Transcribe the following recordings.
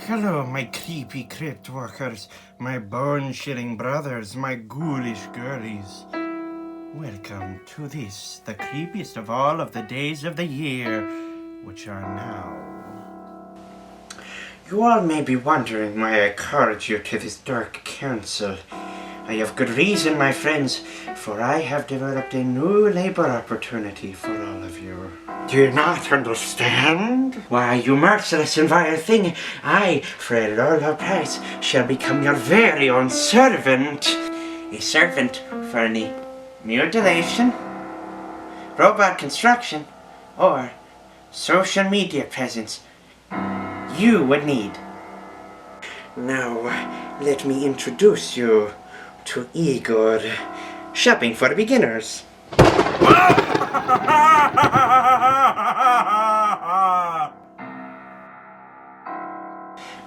Hello, my creepy crypt walkers, my bone-chilling brothers, my ghoulish girlies. Welcome to this, the creepiest of all of the days of the year, which are now. You all may be wondering why I called you to this dark council. I have good reason, my friends, for I have developed a new labor opportunity for all of you. Do you not understand? Why, you merciless and vile thing, I, Fred Lord Price, shall become your very own servant. A servant for any mutilation, robot construction, or social media presence you would need. Now, let me introduce you to Igor. Shopping for beginners.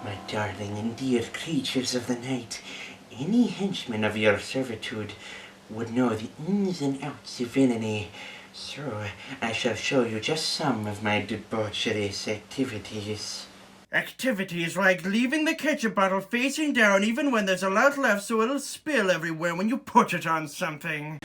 My darling and dear creatures of the night, any henchman of your servitude would know the ins and outs of villainy, so I shall show you just some of my debaucherous activities. Activities like leaving the ketchup bottle facing down even when there's a lot left so it'll spill everywhere when you put it on something.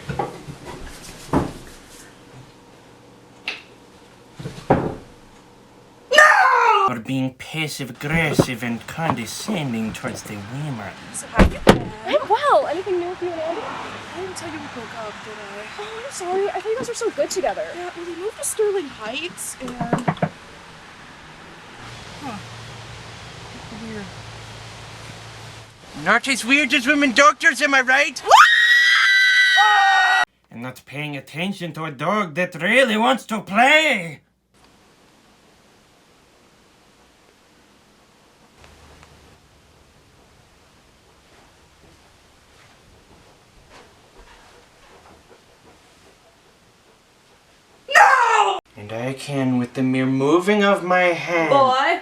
No! Or being passive-aggressive and condescending towards the women. So how you been? Well, anything new with you and Andy? I didn't tell you we broke up, did I? Oh, I'm sorry. I thought you guys were so good together. Yeah, well, we moved to Sterling Heights, and... Huh. Weird. Not as weird as women doctors, am I right? And not paying attention to a dog that really wants to play. No! And I can with the mere moving of my hand. Boy!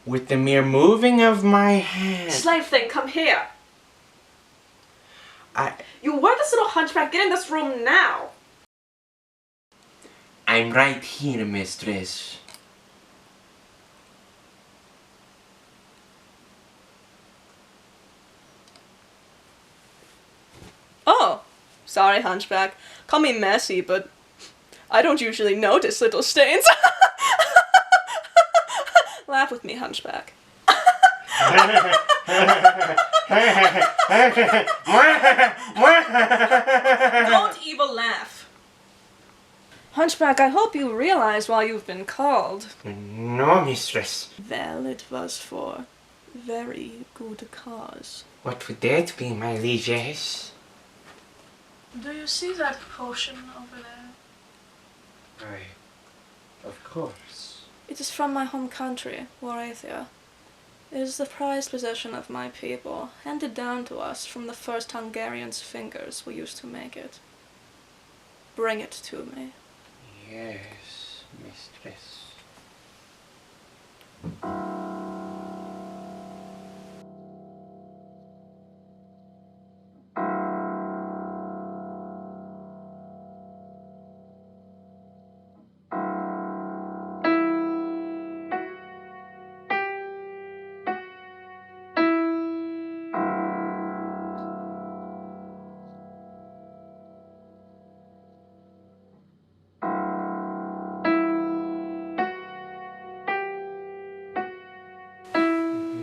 With the mere moving of my hand. Slave thing, come here! You were this little hunchback. Get in this room now! I'm right here, mistress. Oh, sorry, hunchback. Call me messy, but I don't usually notice little stains. Laugh with me, hunchback. Don't even laugh. Hunchback, I hope you realize why you've been called. No, mistress. Well, it was for very good cause. What would that be, my lieges? Do you see that potion over there? Aye, of course. It is from my home country, Warathia. It is the prized possession of my people, handed down to us from the first Hungarians' fingers who used to make it. Bring it to me. Yes, mistress.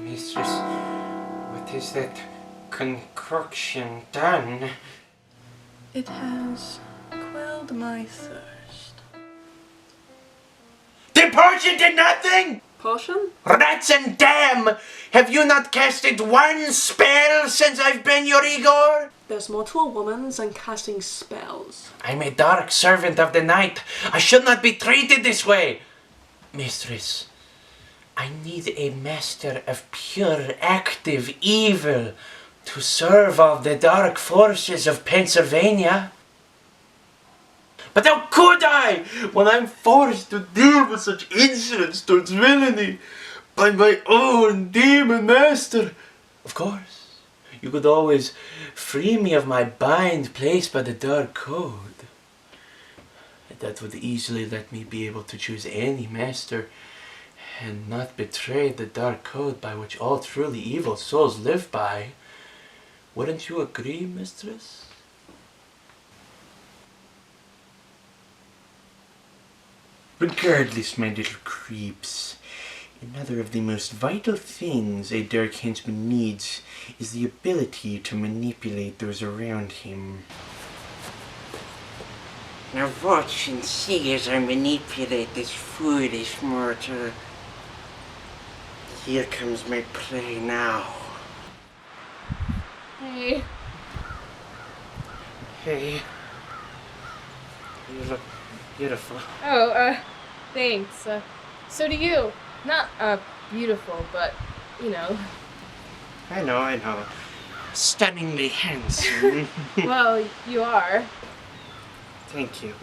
Mistress, what is that concoction done? It has quelled my thirst. The potion did nothing! Potion? Rats and damn! Have you not casted one spell since I've been your Igor? There's more to a woman than casting spells. I'm a dark servant of the night. I should not be treated this way. Mistress, I need a master of pure active evil to serve all the dark forces of Pennsylvania. But how could I, when I'm forced to deal with such insolence towards villainy by my own demon master? Of course, you could always free me of my bind placed by the dark code. That would easily let me be able to choose any master and not betray the dark code by which all truly evil souls live by. Wouldn't you agree, mistress? Regardless, my little creeps, another of the most vital things a dark henchman needs is the ability to manipulate those around him. Now watch and see as I manipulate this foolish mortal. Here comes my prey now. Hey. Hey. You look beautiful. Oh, thanks. So do you. Not, beautiful, but, you know. I know. Stunningly handsome. Well, you are. Thank you.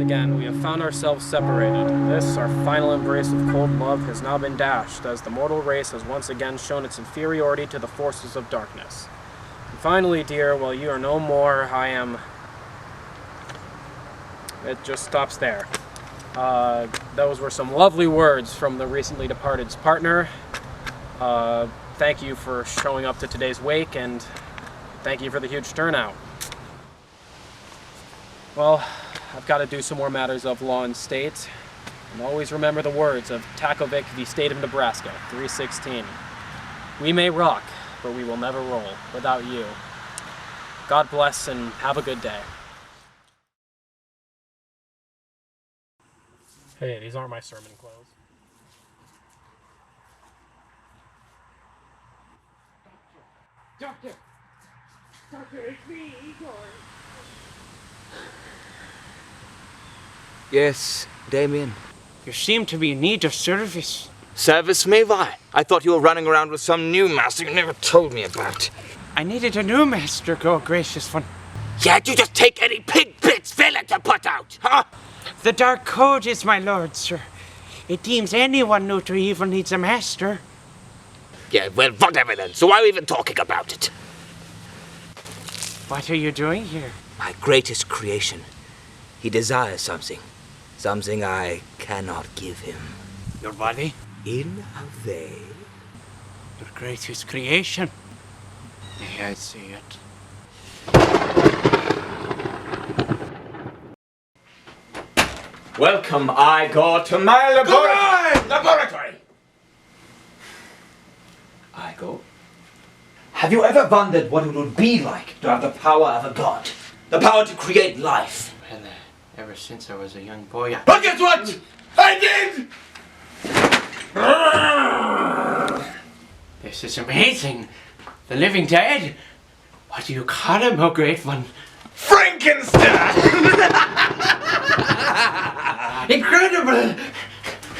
Again, we have found ourselves separated. This, our final embrace of cold love, has now been dashed, as the mortal race has once again shown its inferiority to the forces of darkness. And finally, dear, while you are no more, I am it just stops there. Those were some lovely words from the recently departed's partner. Thank you for showing up to today's wake, and thank you for the huge turnout. Well, I've got to do some more matters of law and state. And always remember the words of Takovic v. State of Nebraska, 316. We may rock, but we will never roll without you. God bless and have a good day. Hey, these aren't my sermon clothes. Doctor, it's me, Igor. Yes, Damian. You seem to be in need of service. Service me? Why? I thought you were running around with some new master you never told me about. I needed a new master, oh gracious one. Yet you just take any pig bits villain to put out, huh? The Dark Code is my lord, sir. It deems anyone new to evil needs a master. Yeah, well, whatever then. So why are we even talking about it? What are you doing here? My greatest creation. He desires something. Something I cannot give him. Your body? In a way. Your greatest creation. May I see it? Welcome, Igor, to my laboratory! Igor, have you ever wondered what it would be like to have the power of a god? The power to create life? Well, ever since I was a young boy, But guess what? I did! This is amazing. The living dead? What do you call him, oh great one? Frankenster! Incredible!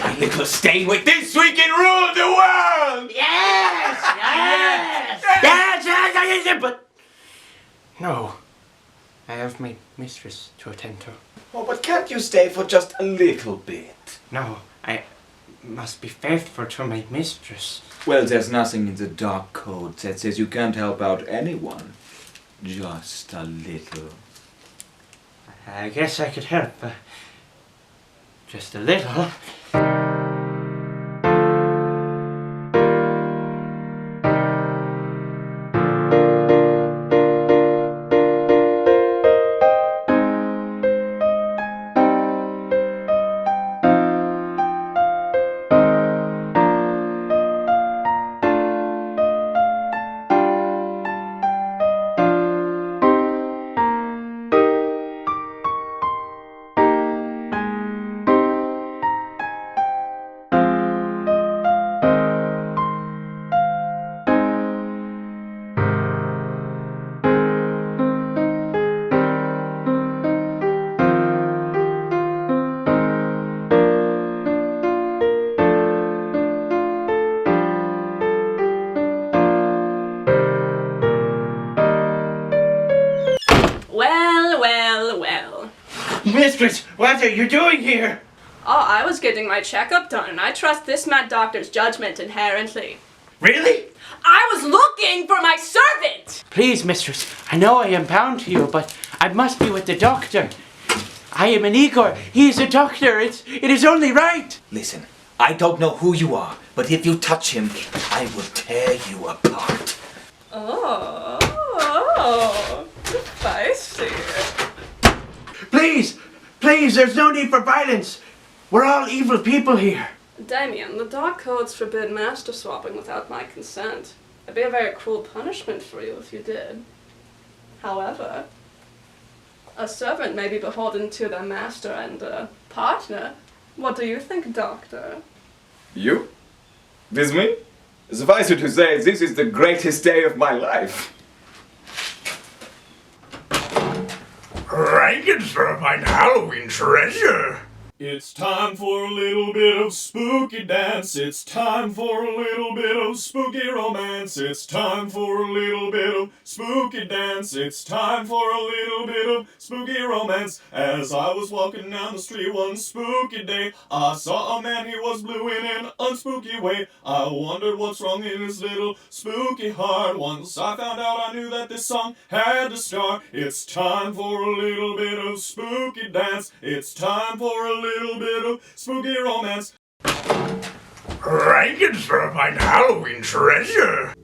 My little Steinwick, this we can rule the world! Yes! Yes! But no, I have my mistress to attend to. Oh, but can't you stay for just a little bit? No, I must be faithful to my mistress. Well, there's nothing in the Dark Code that says you can't help out anyone. Just a little. I guess I could help. Just a little. Mistress, what are you doing here? Oh, I was getting my checkup done, and I trust this mad doctor's judgment inherently. Really? I was looking for my servant! Please, mistress, I know I am bound to you, but I must be with the doctor. I am an Igor. He is a doctor. It is only right. Listen, I don't know who you are, but if you touch him, I will tear you apart. Oh, spicy. Please, there's no need for violence. We're all evil people here. Damian, the Dark Codes forbid master swapping without my consent. It'd be a very cruel punishment for you if you did. However, a servant may be beholden to their master and a partner. What do you think, Doctor? You? With me? Suffice it to say, this is the greatest day of my life. Frankenster, mein Halloween treasure. It's time for a little bit of spooky dance. It's time for a little bit of spooky romance. It's time for a little bit of spooky dance. It's time for a little bit of spooky romance. As I was walking down the street one spooky day, I saw a man, he was blue in an unspooky way. I wondered what's wrong in his little spooky heart. Once I found out, I knew that this song had to start. It's time for a little bit of spooky dance. It's time for a little bit of spooky romance. Frankenster, find Halloween treasure.